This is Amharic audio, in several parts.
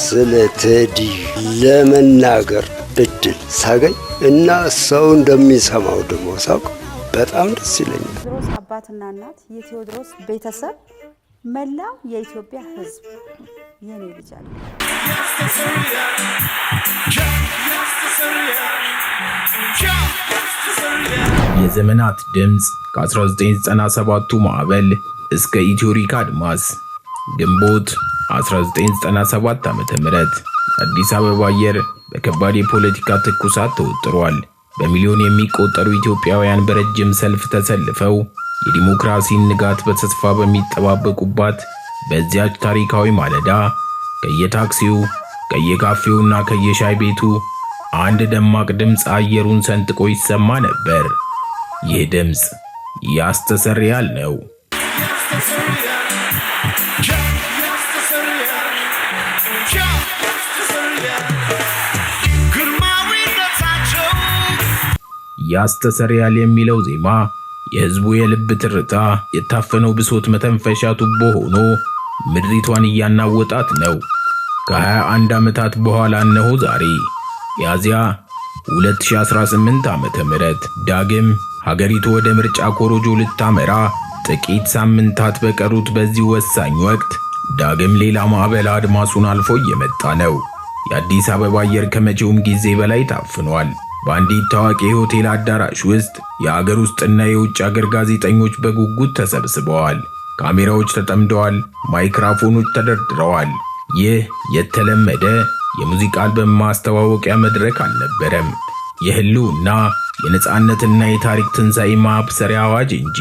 ስለ ቴዲ ለመናገር እድል ሳገኝ እና ሰው እንደሚሰማው ደግሞ ሳውቅ በጣም ደስ ይለኛል። ቴዎድሮስ አባትና እናት፣ የቴዎድሮስ ቤተሰብ፣ መላው የኢትዮጵያ ሕዝብ የኔ ልጅ አለ። የዘመናት ድምጽ ከ1997ቱ ማዕበል እስከ ኢትዮሪካ አድማስ ግንቦት 1997 ዓ.ም አዲስ አበባ አየር በከባድ የፖለቲካ ትኩሳት ተወጥሯል። በሚሊዮን የሚቆጠሩ ኢትዮጵያውያን በረጅም ሰልፍ ተሰልፈው የዲሞክራሲን ንጋት በተስፋ በሚጠባበቁባት በዚያች ታሪካዊ ማለዳ ከየታክሲው ከየካፌውና ከየሻይ ቤቱ አንድ ደማቅ ድምፅ አየሩን ሰንጥቆ ይሰማ ነበር። ይህ ድምፅ ያስተሰርያል ነው። ያስተሰርያል የሚለው ዜማ የህዝቡ የልብ ትርታ፣ የታፈነው ብሶት መተንፈሻ ቱቦ ሆኖ ምድሪቷን እያናወጣት ነው። ከ21 ዓመታት በኋላ እነሆ ዛሬ ሚያዝያ 2018 ዓመተ ምህረት ዳግም ሀገሪቱ ወደ ምርጫ ኮሮጆ ልታመራ ጥቂት ሳምንታት በቀሩት በዚህ ወሳኝ ወቅት ዳግም ሌላ ማዕበል አድማሱን አልፎ እየመጣ ነው። የአዲስ አበባ አየር ከመቼውም ጊዜ በላይ ታፍኗል። በአንዲት ታዋቂ ሆቴል አዳራሽ ውስጥ የአገር ውስጥና የውጭ አገር ጋዜጠኞች በጉጉት ተሰብስበዋል። ካሜራዎች ተጠምደዋል፣ ማይክሮፎኖች ተደርድረዋል። ይህ የተለመደ የሙዚቃ አልበም ማስተዋወቂያ መድረክ አልነበረም። የህልውና የነጻነትና የታሪክ ትንሣኤ ማብሰሪያ አዋጅ እንጂ።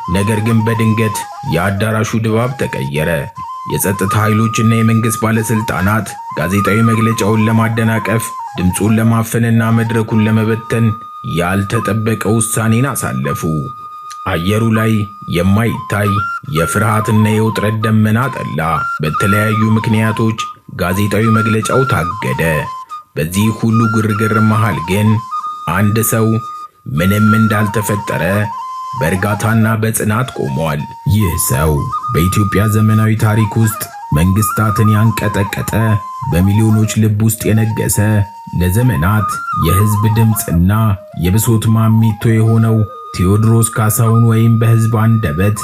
ነገር ግን በድንገት የአዳራሹ ድባብ ተቀየረ። የጸጥታ ኃይሎችና የመንግስት ባለስልጣናት ጋዜጣዊ መግለጫውን ለማደናቀፍ፣ ድምፁን ለማፈንና መድረኩን ለመበተን ያልተጠበቀ ውሳኔን አሳለፉ። አየሩ ላይ የማይታይ የፍርሃትና የውጥረት ደመና ጠላ። በተለያዩ ምክንያቶች ጋዜጣዊ መግለጫው ታገደ። በዚህ ሁሉ ግርግር መሃል ግን አንድ ሰው ምንም እንዳልተፈጠረ በእርጋታና በጽናት ቆሟል። ይህ ሰው በኢትዮጵያ ዘመናዊ ታሪክ ውስጥ መንግስታትን ያንቀጠቀጠ፣ በሚሊዮኖች ልብ ውስጥ የነገሰ፣ ለዘመናት የህዝብ ድምፅና የብሶት ማሚቶ የሆነው ቴዎድሮስ ካሳሁን ወይም በህዝብ አንደበት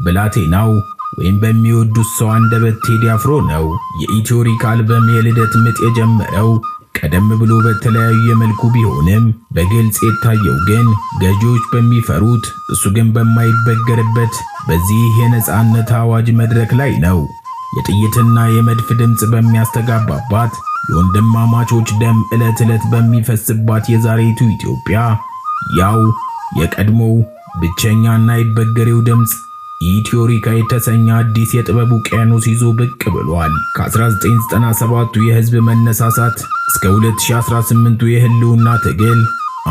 ብላቴናው ወይም በሚወዱት ሰው አንደበት ቴዲ አፍሮ ነው። የኢትዮሪካ አልበም የልደት ምጥ የጀመረው ቀደም ብሎ በተለያዩ የመልኩ ቢሆንም በግልጽ የታየው ግን ገዢዎች በሚፈሩት እሱ ግን በማይበገርበት በዚህ የነጻነት አዋጅ መድረክ ላይ ነው። የጥይትና የመድፍ ድምፅ በሚያስተጋባባት፣ የወንድማማቾች ደም ዕለት ዕለት በሚፈስባት የዛሬቱ ኢትዮጵያ ያው የቀድሞው ብቸኛና አይበገሬው ድምፅ ኢትዮሪካ የተሰኘ አዲስ የጥበብ ውቅያኖስ ይዞ ብቅ ብሏል። ከ1997ቱ የህዝብ መነሳሳት እስከ 2018ቱ የህልውና ትግል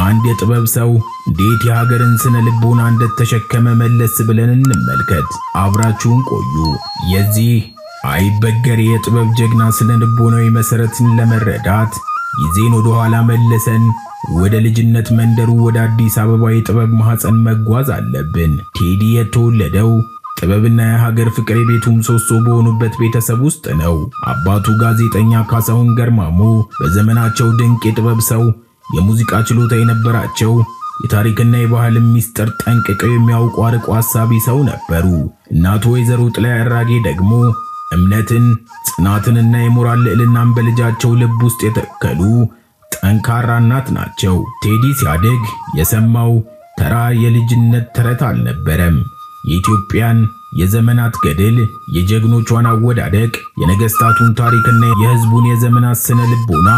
አንድ የጥበብ ሰው እንዴት የሀገርን ስነ ልቦና እንደተሸከመ መለስ ብለን እንመልከት። አብራችሁን ቆዩ። የዚህ አይበገሬ የጥበብ ጀግና ስነ ልቦናዊ መሰረትን ለመረዳት ጊዜን ወደ ኋላ መለሰን ወደ ልጅነት መንደሩ ወደ አዲስ አበባ የጥበብ ማህፀን መጓዝ አለብን። ቴዲ የተወለደው ጥበብና የሀገር ፍቅር የቤቱ ምሰሶ በሆኑበት ቤተሰብ ውስጥ ነው። አባቱ ጋዜጠኛ ካሳሁን ገርማሞ በዘመናቸው ድንቅ የጥበብ ሰው፣ የሙዚቃ ችሎታ የነበራቸው፣ የታሪክና የባህል ሚስጥር ጠንቅቀው የሚያውቁ አርቆ ሐሳቢ ሰው ነበሩ። እናቱ ወይዘሮ ጥላይ አራጌ ደግሞ እምነትን፣ ጽናትንና የሞራል ልዕልናን በልጃቸው ልብ ውስጥ የተከሉ ጠንካራ እናት ናቸው። ቴዲ ሲያድግ የሰማው ተራ የልጅነት ተረት አልነበረም። የኢትዮጵያን የዘመናት ገድል፣ የጀግኖቿን አወዳደቅ፣ የነገስታቱን ታሪክና የህዝቡን የዘመናት ስነ ልቦና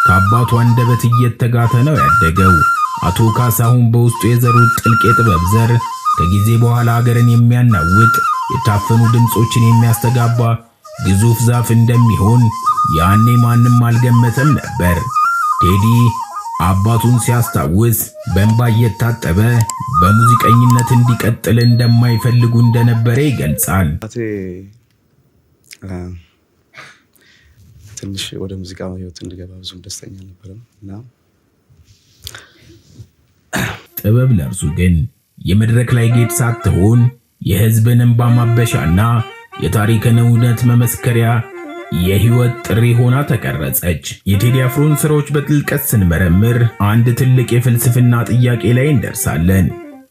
ከአባቱ አንደበት እየተጋተ ነው ያደገው። አቶ ካሳሁን በውስጡ የዘሩት ጥልቅ የጥበብ ዘር ከጊዜ በኋላ ሀገርን የሚያናውጥ፣ የታፈኑ ድምጾችን የሚያስተጋባ ግዙፍ ዛፍ እንደሚሆን ያኔ ማንም አልገመተም ነበር። ቴዲ አባቱን ሲያስታውስ በእንባ እየታጠበ በሙዚቀኝነት እንዲቀጥል እንደማይፈልጉ እንደነበረ ይገልጻል። ትንሽ ወደ ሙዚቃ ህይወት እንድገባ ብዙም ደስተኛ አልነበረም እና ጥበብ ለእርሱ ግን የመድረክ ላይ ጌጥ ሳትሆን የህዝብን እንባ ማበሻና የታሪክን እውነት መመስከሪያ የህይወት ጥሪ ሆና ተቀረጸች። የቴዲ አፍሮን ስራዎች በጥልቀት ስንመረምር አንድ ትልቅ የፍልስፍና ጥያቄ ላይ እንደርሳለን።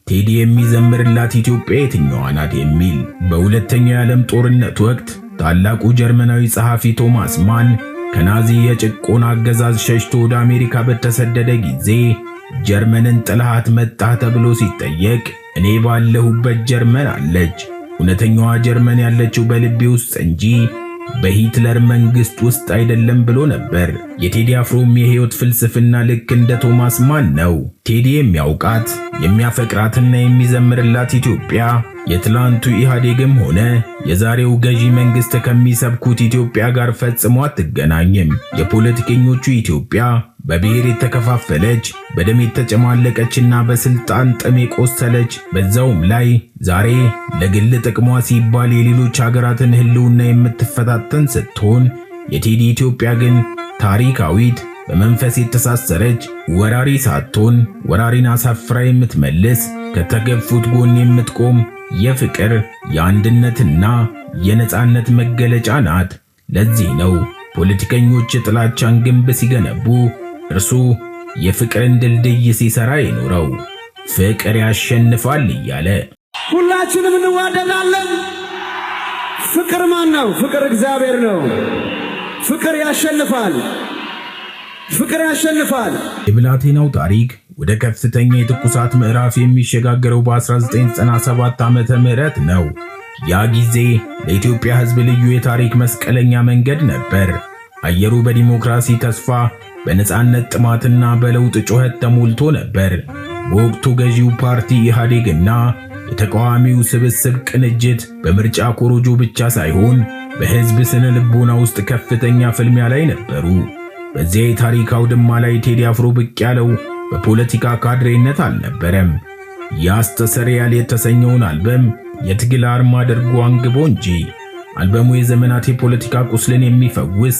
ቴዲ የሚዘምርላት ኢትዮጵያ የትኛዋ ናት የሚል። በሁለተኛው የዓለም ጦርነት ወቅት ታላቁ ጀርመናዊ ጸሐፊ ቶማስ ማን ከናዚ የጭቆና አገዛዝ ሸሽቶ ወደ አሜሪካ በተሰደደ ጊዜ ጀርመንን ጥላት መጣህ ተብሎ ሲጠየቅ እኔ ባለሁበት ጀርመን አለች፣ እውነተኛዋ ጀርመን ያለችው በልቤ ውስጥ እንጂ በሂትለር መንግስት ውስጥ አይደለም ብሎ ነበር። የቴዲ አፍሮም የህይወት ፍልስፍና ልክ እንደ ቶማስ ማን ነው። ቴዲ የሚያውቃት የሚያፈቅራትና የሚዘምርላት ኢትዮጵያ የትላንቱ ኢህአዴግም ሆነ የዛሬው ገዢ መንግስት ከሚሰብኩት ኢትዮጵያ ጋር ፈጽሞ አትገናኝም። የፖለቲከኞቹ ኢትዮጵያ በብሔር የተከፋፈለች፣ በደም የተጨማለቀችና በስልጣን ጥም የቆሰለች፣ በዛውም ላይ ዛሬ ለግል ጥቅሟ ሲባል የሌሎች ሀገራትን ህልውና የምትፈታተን ስትሆን የቴዲ ኢትዮጵያ ግን ታሪካዊት፣ በመንፈስ የተሳሰረች፣ ወራሪ ሳትሆን ወራሪን አሳፍራ የምትመልስ፣ ከተገፉት ጎን የምትቆም የፍቅር የአንድነትና የነጻነት መገለጫ ናት። ለዚህ ነው ፖለቲከኞች የጥላቻን ግንብ ሲገነቡ እርሱ የፍቅርን ድልድይ ሲሰራ ይኖረው ፍቅር ያሸንፋል እያለ። ሁላችንም እንዋደዳለን። ፍቅር ማን ነው? ፍቅር እግዚአብሔር ነው። ፍቅር ያሸንፋል። ፍቅር ያሸንፋል። የብላቴናው ታሪክ ወደ ከፍተኛ የትኩሳት ምዕራፍ የሚሸጋገረው በ1997 ዓመተ ምህረት ነው። ያ ጊዜ ለኢትዮጵያ ሕዝብ ልዩ የታሪክ መስቀለኛ መንገድ ነበር። አየሩ በዲሞክራሲ ተስፋ፣ በነጻነት ጥማትና በለውጥ ጩኸት ተሞልቶ ነበር። በወቅቱ ገዢው ፓርቲ ኢህአዴግና የተቃዋሚው ስብስብ ቅንጅት በምርጫ ኮሮጆ ብቻ ሳይሆን በሕዝብ ስነ ልቦና ውስጥ ከፍተኛ ፍልሚያ ላይ ነበሩ። በዚያ የታሪክ አውድማ ላይ ቴዲ አፍሮ ብቅ ያለው በፖለቲካ ካድሬነት አልነበረም። ያስተሰርያል የተሰኘውን አልበም የትግል አርማ አድርጎ አንግቦ እንጂ። አልበሙ የዘመናት የፖለቲካ ቁስልን የሚፈውስ፣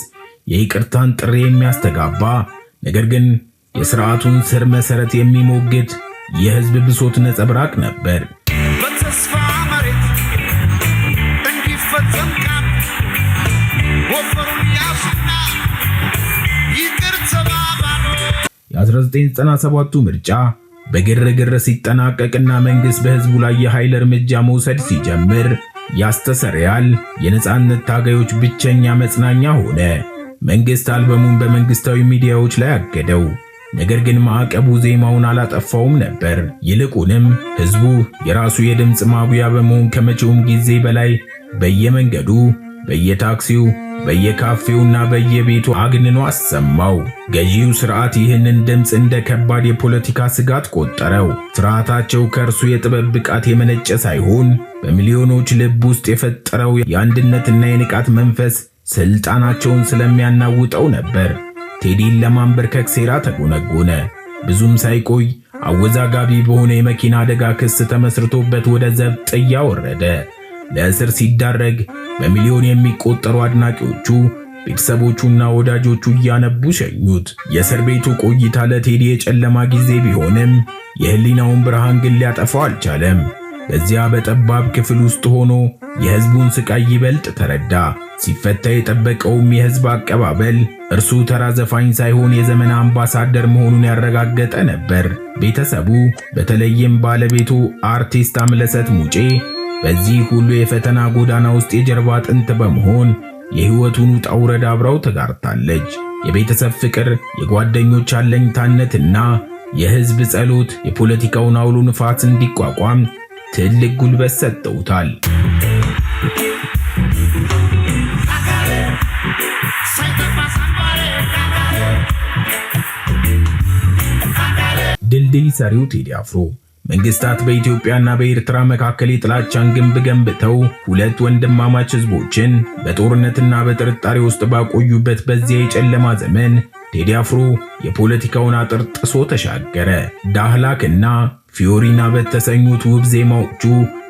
የይቅርታን ጥሪ የሚያስተጋባ፣ ነገር ግን የሥርዓቱን ስር መሠረት የሚሞግት የሕዝብ ብሶት ነጸብራቅ ነበር። በተስፋ መሬት እንዲፈጸም ቃል ወፈሩን ያሱና ይቅር ተባባሉ። የ1997ቱ ምርጫ በግርግር ሲጠናቀቅና መንግሥት በሕዝቡ ላይ የኃይል እርምጃ መውሰድ ሲጀምር ያስተሰርያል የነጻነት ታጋዮች ብቸኛ መጽናኛ ሆነ። መንግሥት አልበሙን በመንግሥታዊ ሚዲያዎች ላይ አገደው። ነገር ግን ማዕቀቡ ዜማውን አላጠፋውም ነበር። ይልቁንም ሕዝቡ የራሱ የድምፅ ማጉያ በመሆን ከመቼውም ጊዜ በላይ በየመንገዱ፣ በየታክሲው፣ በየካፌውና በየቤቱ አግንኖ አሰማው። ገዢው ሥርዓት ይህንን ድምፅ እንደ ከባድ የፖለቲካ ስጋት ቆጠረው። ፍርሃታቸው ከእርሱ የጥበብ ብቃት የመነጨ ሳይሆን በሚሊዮኖች ልብ ውስጥ የፈጠረው የአንድነትና የንቃት መንፈስ ስልጣናቸውን ስለሚያናውጠው ነበር። ቴዲን ለማንበርከክ ሴራ ተጎነጎነ። ብዙም ሳይቆይ አወዛጋቢ በሆነ የመኪና አደጋ ክስ ተመስርቶበት ወደ ዘብጥያ ወረደ። ለእስር ሲዳረግ በሚሊዮን የሚቆጠሩ አድናቂዎቹ፣ ቤተሰቦቹና ወዳጆቹ እያነቡ ሸኙት። የእስር ቤቱ ቆይታ ለቴዲ የጨለማ ጊዜ ቢሆንም የህሊናውን ብርሃን ግን ሊያጠፋው አልቻለም። በዚያ በጠባብ ክፍል ውስጥ ሆኖ የሕዝቡን ስቃይ ይበልጥ ተረዳ። ሲፈታ የጠበቀውም የሕዝብ አቀባበል እርሱ ተራ ዘፋኝ ሳይሆን የዘመን አምባሳደር መሆኑን ያረጋገጠ ነበር። ቤተሰቡ በተለይም ባለቤቱ አርቲስት አምለሰት ሙጬ በዚህ ሁሉ የፈተና ጎዳና ውስጥ የጀርባ አጥንት በመሆን የሕይወቱን ውጣ ውረድ አብራው ተጋርታለች። የቤተሰብ ፍቅር፣ የጓደኞች አለኝታነትና የሕዝብ ጸሎት የፖለቲካውን አውሎ ንፋስ እንዲቋቋም ትልቅ ጉልበት ሰጥተውታል። ድልድይ ሰሪው ቴዲ አፍሮ መንግስታት በኢትዮጵያና በኤርትራ መካከል የጥላቻን ግንብ ገንብተው ሁለት ወንድማማች ህዝቦችን በጦርነትና በጥርጣሬ ውስጥ ባቆዩበት በዚያ የጨለማ ዘመን ቴዲ አፍሮ የፖለቲካውን አጥር ጥሶ ተሻገረ። ዳህላክና ፊዮሪና በተሰኙት ውብ ዜማዎቹ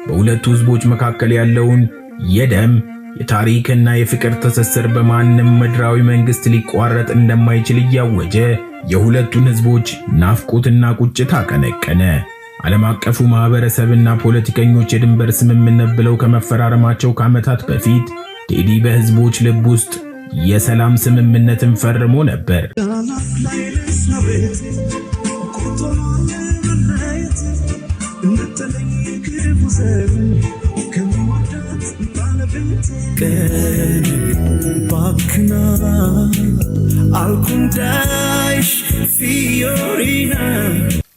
በሁለቱ ህዝቦች መካከል ያለውን የደም የታሪክና የፍቅር ትስስር በማንም ምድራዊ መንግስት ሊቋረጥ እንደማይችል እያወጀ የሁለቱን ህዝቦች ናፍቆትና ቁጭት አቀነቀነ። ዓለም አቀፉ ማህበረሰብና ፖለቲከኞች የድንበር ስምምነት ብለው ከመፈራረማቸው ከዓመታት በፊት ቴዲ በህዝቦች ልብ ውስጥ የሰላም ስምምነትን ፈርሞ ነበር።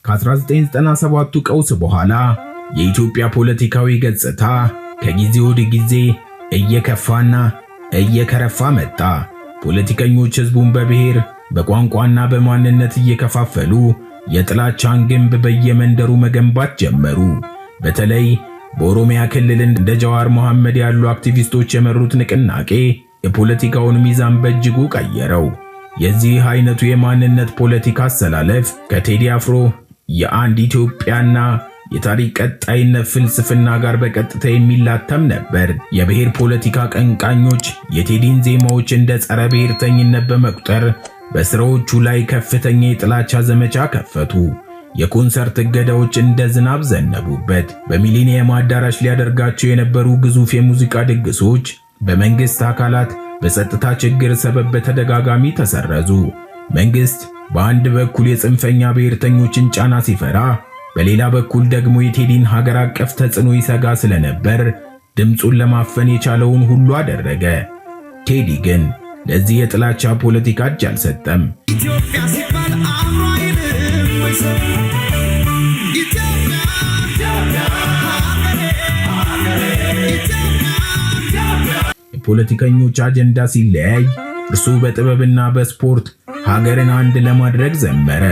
ከ1997ቱ ቀውስ በኋላ የኢትዮጵያ ፖለቲካዊ ገጽታ ከጊዜ ወደ ጊዜ እየከፋና እየከረፋ መጣ። ፖለቲከኞች ህዝቡን በብሔር በቋንቋና በማንነት እየከፋፈሉ የጥላቻን ግንብ በየመንደሩ መገንባት ጀመሩ። በተለይ በኦሮሚያ ክልል እንደ ጃዋር መሐመድ ያሉ አክቲቪስቶች የመሩት ንቅናቄ የፖለቲካውን ሚዛን በእጅጉ ቀየረው። የዚህ አይነቱ የማንነት ፖለቲካ አሰላለፍ ከቴዲ አፍሮ የአንድ ኢትዮጵያና የታሪክ ቀጣይነት ፍልስፍና ጋር በቀጥታ የሚላተም ነበር። የብሔር ፖለቲካ ቀንቃኞች የቴዲን ዜማዎች እንደ ጸረ ብሔርተኝነት በመቁጠር በስራዎቹ ላይ ከፍተኛ የጥላቻ ዘመቻ ከፈቱ። የኮንሰርት እገዳዎች እንደ ዝናብ ዘነቡበት። በሚሊኒየም አዳራሽ ሊያደርጋቸው የነበሩ ግዙፍ የሙዚቃ ድግሶች በመንግስት አካላት በጸጥታ ችግር ሰበብ በተደጋጋሚ ተሰረዙ። መንግስት በአንድ በኩል የጽንፈኛ ብሔርተኞችን ጫና ሲፈራ፣ በሌላ በኩል ደግሞ የቴዲን ሀገር አቀፍ ተጽዕኖ ይሰጋ ስለነበር ድምፁን ለማፈን የቻለውን ሁሉ አደረገ። ቴዲ ግን ለዚህ የጥላቻ ፖለቲካ እጅ አልሰጠም። ኢትዮጵያ ሲባል አምሮ አይልም ወይ ሰው ኢትዮጵያ የፖለቲከኞች አጀንዳ ሲለያይ እርሱ በጥበብና በስፖርት ሀገርን አንድ ለማድረግ ዘመረ።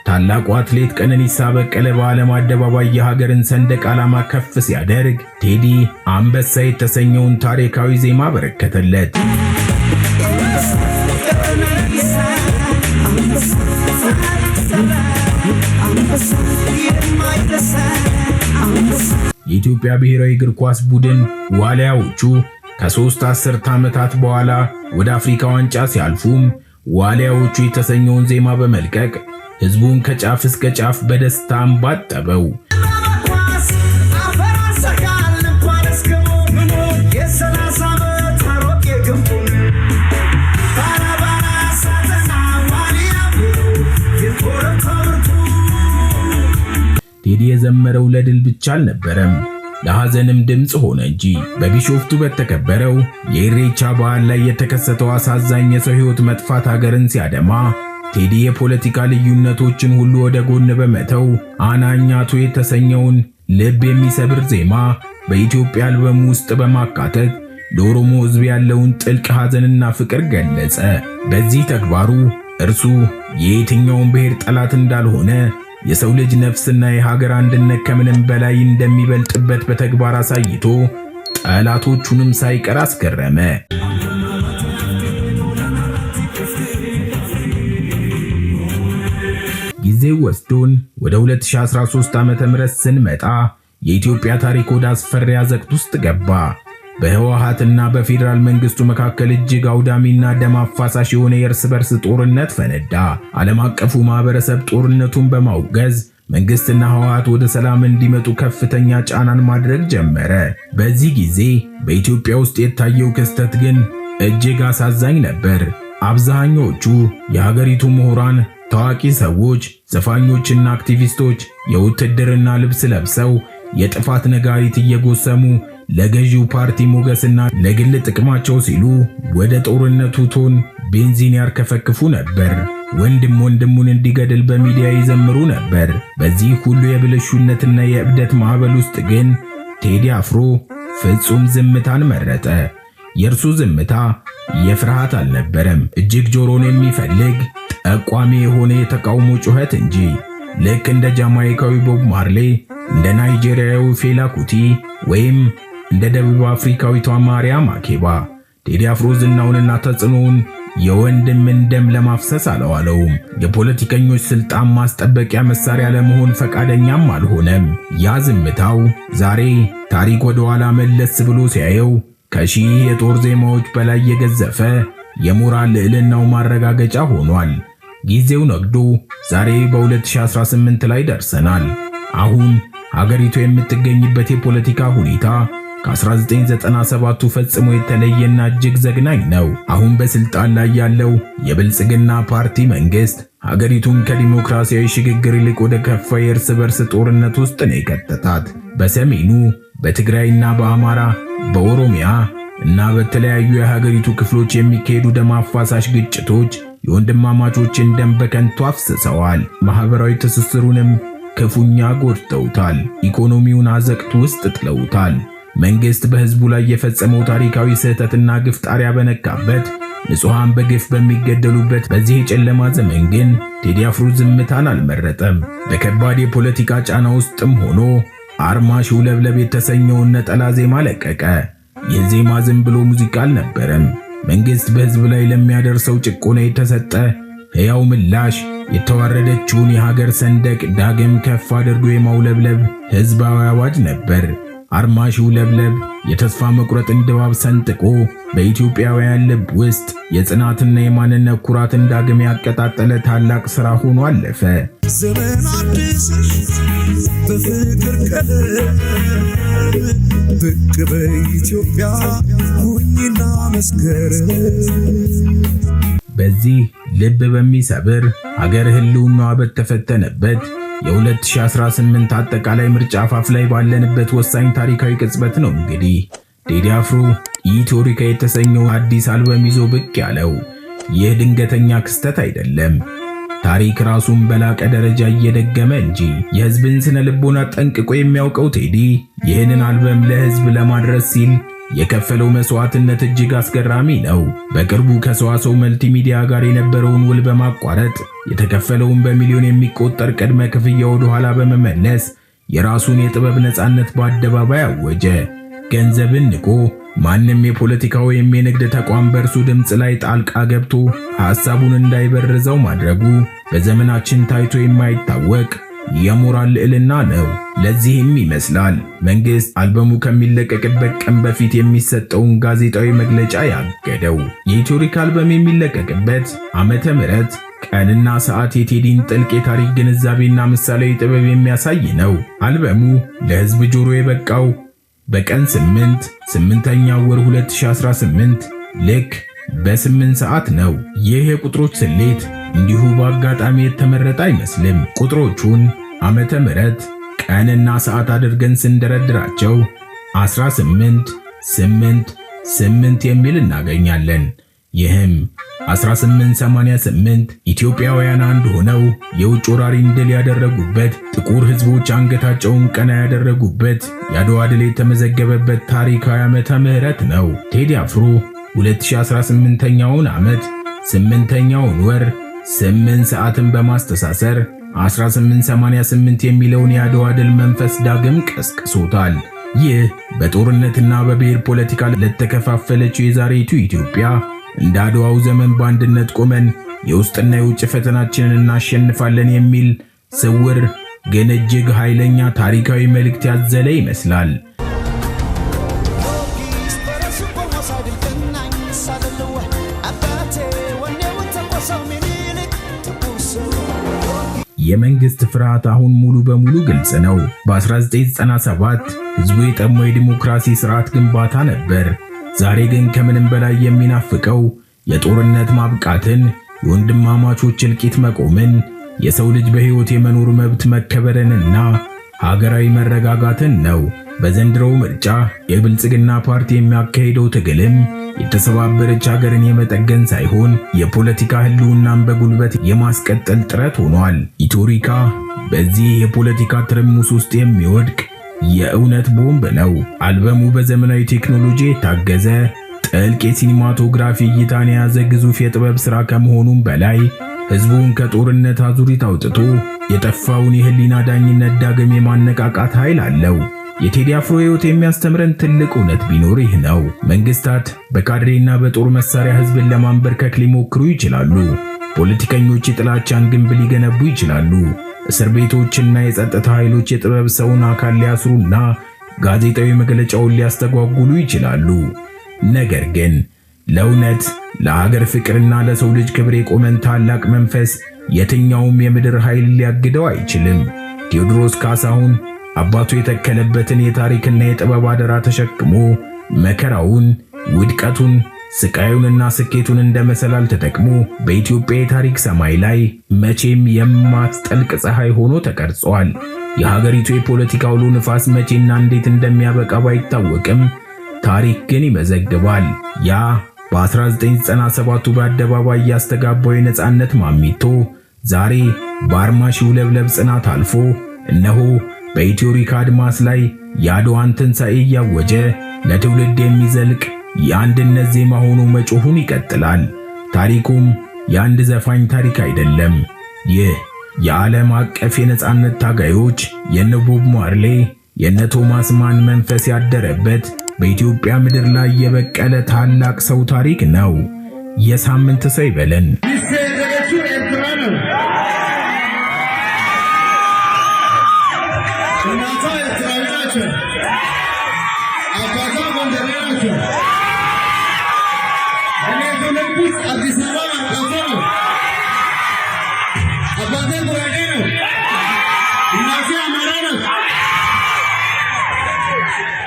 ታላቁ አትሌት ቀነኒሳ በቀለ በዓለም አደባባይ የሀገርን ሰንደቅ ዓላማ ከፍ ሲያደርግ ቴዲ አንበሳ የተሰኘውን ታሪካዊ ዜማ በረከተለት። የኢትዮጵያ ብሔራዊ እግር ኳስ ቡድን ዋሊያዎቹ ከ3 አስርት ዓመታት በኋላ ወደ አፍሪካ ዋንጫ ሲያልፉም ዋሊያዎቹ የተሰኘውን ዜማ በመልቀቅ ህዝቡን ከጫፍ እስከ ጫፍ በደስታ አንባጠበው። ቴዲ የዘመረው ለድል ብቻ አልነበረም፣ ለሐዘንም ድምፅ ሆነ እንጂ። በቢሾፍቱ በተከበረው የኢሬቻ በዓል ላይ የተከሰተው አሳዛኝ የሰው ሕይወት መጥፋት ሀገርን ሲያደማ ቴዲ የፖለቲካ ልዩነቶችን ሁሉ ወደ ጎን በመተው አናኛቱ የተሰኘውን ልብ የሚሰብር ዜማ በኢትዮጵያ አልበም ውስጥ በማካተት ለኦሮሞ ሕዝብ ያለውን ጥልቅ ሐዘንና ፍቅር ገለጸ። በዚህ ተግባሩ እርሱ የየትኛውን ብሔር ጠላት እንዳልሆነ፣ የሰው ልጅ ነፍስና የሀገር አንድነት ከምንም በላይ እንደሚበልጥበት በተግባር አሳይቶ ጠላቶቹንም ሳይቀር አስገረመ። ጊዜው ወስዶን ወደ 2013 ዓ.ም ስንመጣ የኢትዮጵያ ታሪክ ወደ አስፈሪ አዘቅት ውስጥ ገባ። በህወሓትና በፌዴራል መንግስቱ መካከል እጅግ አውዳሚና ደም አፋሳሽ የሆነ የእርስ በርስ ጦርነት ፈነዳ። ዓለም አቀፉ ማህበረሰብ ጦርነቱን በማውገዝ መንግስትና ህወሓት ወደ ሰላም እንዲመጡ ከፍተኛ ጫናን ማድረግ ጀመረ። በዚህ ጊዜ በኢትዮጵያ ውስጥ የታየው ክስተት ግን እጅግ አሳዛኝ ነበር። አብዛኞቹ የሀገሪቱ ምሁራን፣ ታዋቂ ሰዎች፣ ዘፋኞችና አክቲቪስቶች የውትድርና ልብስ ለብሰው የጥፋት ነጋሪት እየጎሰሙ ለገዢው ፓርቲ ሞገስና ለግል ጥቅማቸው ሲሉ ወደ ጦርነቱ ቶን ቤንዚን ያርከፈክፉ ነበር። ወንድም ወንድሙን እንዲገድል በሚዲያ ይዘምሩ ነበር። በዚህ ሁሉ የብልሹነትና የእብደት ማዕበል ውስጥ ግን ቴዲ አፍሮ ፍጹም ዝምታን መረጠ። የእርሱ ዝምታ የፍርሃት አልነበረም፣ እጅግ ጆሮን የሚፈልግ ጠቋሚ የሆነ የተቃውሞ ጩኸት እንጂ። ልክ እንደ ጃማይካዊ ቦብ ማርሌ፣ እንደ ናይጄሪያዊ ፌላ ኩቲ ወይም እንደ ደቡብ አፍሪካዊቷ ማርያም ማኬባ ቴዲ አፍሮ ዝናውንና ተጽዕኖውን የወንድምን ደም ለማፍሰስ አለዋለውም። የፖለቲከኞች ስልጣን ማስጠበቂያ መሳሪያ ለመሆን ፈቃደኛም አልሆነም። ያ ዝምታው ዛሬ ታሪክ ወደ ኋላ መለስ ብሎ ሲያየው ከሺህ የጦር ዜማዎች በላይ የገዘፈ የሞራል ልዕልናው ማረጋገጫ ሆኗል። ጊዜው ነግዶ ዛሬ በ2018 ላይ ደርሰናል። አሁን ሀገሪቱ የምትገኝበት የፖለቲካ ሁኔታ ከ1997ቱ ፈጽሞ የተለየና እጅግ ዘግናኝ ነው። አሁን በስልጣን ላይ ያለው የብልጽግና ፓርቲ መንግስት ሀገሪቱን ከዲሞክራሲያዊ ሽግግር ይልቅ ወደ ከፋ የእርስ በርስ ጦርነት ውስጥ ነው የከተታት። በሰሜኑ በትግራይና በአማራ በኦሮሚያ እና በተለያዩ የሀገሪቱ ክፍሎች የሚካሄዱ ደም አፋሳሽ ግጭቶች የወንድማማቾችን ደም በከንቱ አፍስሰዋል። ማህበራዊ ትስስሩንም ክፉኛ ጎድተውታል። ኢኮኖሚውን አዘቅት ውስጥ ጥለውታል። መንግስት በህዝቡ ላይ የፈጸመው ታሪካዊ ስህተትና ግፍ ጣሪያ በነካበት፣ ንጹሃን በግፍ በሚገደሉበት በዚህ የጨለማ ዘመን ግን ቴዲ አፍሮ ዝምታን አልመረጠም። በከባድ የፖለቲካ ጫና ውስጥም ሆኖ አርማሽ ውለብለብ የተሰኘውን ነጠላ ዜማ ለቀቀ። ይህ ዜማ ዝም ብሎ ሙዚቃ አልነበረም። መንግስት በህዝብ ላይ ለሚያደርሰው ጭቆና የተሰጠ ሕያው ምላሽ፣ የተዋረደችውን የሀገር ሰንደቅ ዳግም ከፍ አድርጎ የማውለብለብ ህዝባዊ አዋጅ ነበር። አርማሽ ውለብለብ የተስፋ መቁረጥን ድባብ ሰንጥቆ በኢትዮጵያውያን ልብ ውስጥ የጽናትና የማንነት ኩራትን ዳግም ያቀጣጠለ ታላቅ ሥራ ሆኖ አለፈ። ዘመን አዲስ በፍቅር ቀለም ብቅ በኢትዮጵያ ሁኝና መስከረም። በዚህ ልብ በሚሰብር ሀገር ህልውናዋ በተፈተነበት የ2018 አጠቃላይ ምርጫ አፋፍ ላይ ባለንበት ወሳኝ ታሪካዊ ቅጽበት ነው እንግዲህ ቴዲ አፍሮ ኢትዮሪካ የተሰኘው አዲስ አልበም ይዞ ብቅ ያለው። ይህ ድንገተኛ ክስተት አይደለም። ታሪክ ራሱን በላቀ ደረጃ እየደገመ እንጂ። የህዝብን ስነ ልቦና ጠንቅቆ የሚያውቀው ቴዲ ይህንን አልበም ለህዝብ ለማድረስ ሲል የከፈለው መስዋዕትነት እጅግ አስገራሚ ነው። በቅርቡ ከሰዋሰው መልቲሚዲያ ጋር የነበረውን ውል በማቋረጥ የተከፈለውን በሚሊዮን የሚቆጠር ቅድመ ክፍያ ወደ ኋላ በመመለስ የራሱን የጥበብ ነፃነት በአደባባይ አወጀ። ገንዘብን ንቆ ማንም የፖለቲካ ወይም የንግድ ተቋም በእርሱ ድምፅ ላይ ጣልቃ ገብቶ ሐሳቡን እንዳይበርዘው ማድረጉ በዘመናችን ታይቶ የማይታወቅ የሞራል ልዕልና ነው። ለዚህም ይመስላል መንግስት አልበሙ ከሚለቀቅበት ቀን በፊት የሚሰጠውን ጋዜጣዊ መግለጫ ያገደው። የኢትዮሪካ አልበም የሚለቀቅበት ዓመተ ምህረት ቀንና ሰዓት የቴዲን ጥልቅ የታሪክ ግንዛቤና ምሳሌያዊ ጥበብ የሚያሳይ ነው። አልበሙ ለህዝብ ጆሮ የበቃው በቀን 8ኛው ወር 2018 ልክ በ8 ሰዓት ነው። ይህ የቁጥሮች ስሌት እንዲሁ በአጋጣሚ የተመረጠ አይመስልም። ቁጥሮቹን ዓመተ ምህረት ቀንና ሰዓት አድርገን ስንደረድራቸው 18 8 8 የሚል እናገኛለን። ይህም 1888 ኢትዮጵያውያን አንድ ሆነው የውጭ ወራሪን ድል ያደረጉበት፣ ጥቁር ህዝቦች አንገታቸውን ቀና ያደረጉበት፣ የአድዋ ድል የተመዘገበበት ታሪካዊ ዓመተ ምህረት ነው። ቴዲ አፍሮ 2018ኛውን ዓመት 8ኛውን ወር 8 ሰዓትን በማስተሳሰር 1888 የሚለውን የአድዋ ድል መንፈስ ዳግም ቀስቅሶታል። ይህ በጦርነትና በብሔር ፖለቲካ ለተከፋፈለችው የዛሬቱ ኢትዮጵያ እንደ አድዋው ዘመን በአንድነት ቆመን የውስጥና የውጭ ፈተናችንን እናሸንፋለን የሚል ስውር ግን እጅግ ኃይለኛ ታሪካዊ መልእክት ያዘለ ይመስላል። የመንግስት ፍርሃት አሁን ሙሉ በሙሉ ግልጽ ነው። በ1997 ህዝቡ የጠማው የዲሞክራሲ ስርዓት ግንባታ ነበር። ዛሬ ግን ከምንም በላይ የሚናፍቀው የጦርነት ማብቃትን፣ የወንድማማቾች እልቂት መቆምን፣ የሰው ልጅ በህይወት የመኖር መብት መከበርንና ሀገራዊ መረጋጋትን ነው። በዘንድሮው ምርጫ የብልጽግና ፓርቲ የሚያካሄደው ትግልም የተሰባበረች ሀገርን የመጠገን ሳይሆን የፖለቲካ ህልውናን በጉልበት የማስቀጠል ጥረት ሆኗል። ኢትዮሪካ በዚህ የፖለቲካ ትርምስ ውስጥ የሚወድቅ የእውነት ቦምብ ነው። አልበሙ በዘመናዊ ቴክኖሎጂ የታገዘ ጥልቅ የሲኒማቶግራፊ እይታን የያዘ ግዙፍ የጥበብ ሥራ ከመሆኑም በላይ ህዝቡን ከጦርነት አዙሪት አውጥቶ የጠፋውን የህሊና ዳኝነት ዳግም የማነቃቃት ኃይል አለው። የቴዲ አፍሮ ሕይወት የሚያስተምረን ትልቅ እውነት ቢኖር ይህ ነው። መንግስታት በካድሬና በጦር መሳሪያ ህዝብን ለማንበርከክ ሊሞክሩ ይችላሉ። ፖለቲከኞች የጥላቻን ግንብ ሊገነቡ ይችላሉ። እስር ቤቶችና የጸጥታ ኃይሎች የጥበብ ሰውን አካል ሊያስሩና ጋዜጣዊ መግለጫውን ሊያስተጓጉሉ ይችላሉ። ነገር ግን ለእውነት፣ ለሀገር ፍቅርና ለሰው ልጅ ክብር የቆመን ታላቅ መንፈስ የትኛውም የምድር ኃይል ሊያግደው አይችልም። ቴዎድሮስ ካሳሁን አባቱ የተከለበትን የታሪክና የጥበብ አደራ ተሸክሞ መከራውን፣ ውድቀቱን፣ ስቃዩንና ስኬቱን እንደ መሰላል ተጠቅሞ በኢትዮጵያ የታሪክ ሰማይ ላይ መቼም የማትጠልቅ ፀሐይ ሆኖ ተቀርጿል። የሀገሪቱ የፖለቲካ አውሎ ንፋስ መቼና እንዴት እንደሚያበቃ ባይታወቅም ታሪክ ግን ይመዘግባል። ያ በ1997 በአደባባይ ያስተጋባው የነጻነት ማሚቶ ዛሬ በአርማሺው ለብለብ ጽናት አልፎ እነሆ በኢትዮሪካ አድማስ ላይ የአድዋን ትንሣኤ እያወጀ ለትውልድ የሚዘልቅ የአንድነት ዜማ ሆኖ መጮሁን ይቀጥላል። ታሪኩም የአንድ ዘፋኝ ታሪክ አይደለም። ይህ የዓለም አቀፍ የነጻነት ታጋዮች የነ ቦብ ማርሌ የነ ቶማስ ማን መንፈስ ያደረበት በኢትዮጵያ ምድር ላይ የበቀለ ታላቅ ሰው ታሪክ ነው። የሳምንት ሰው ይበለን።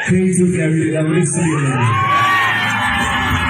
ከኢትዮጵያ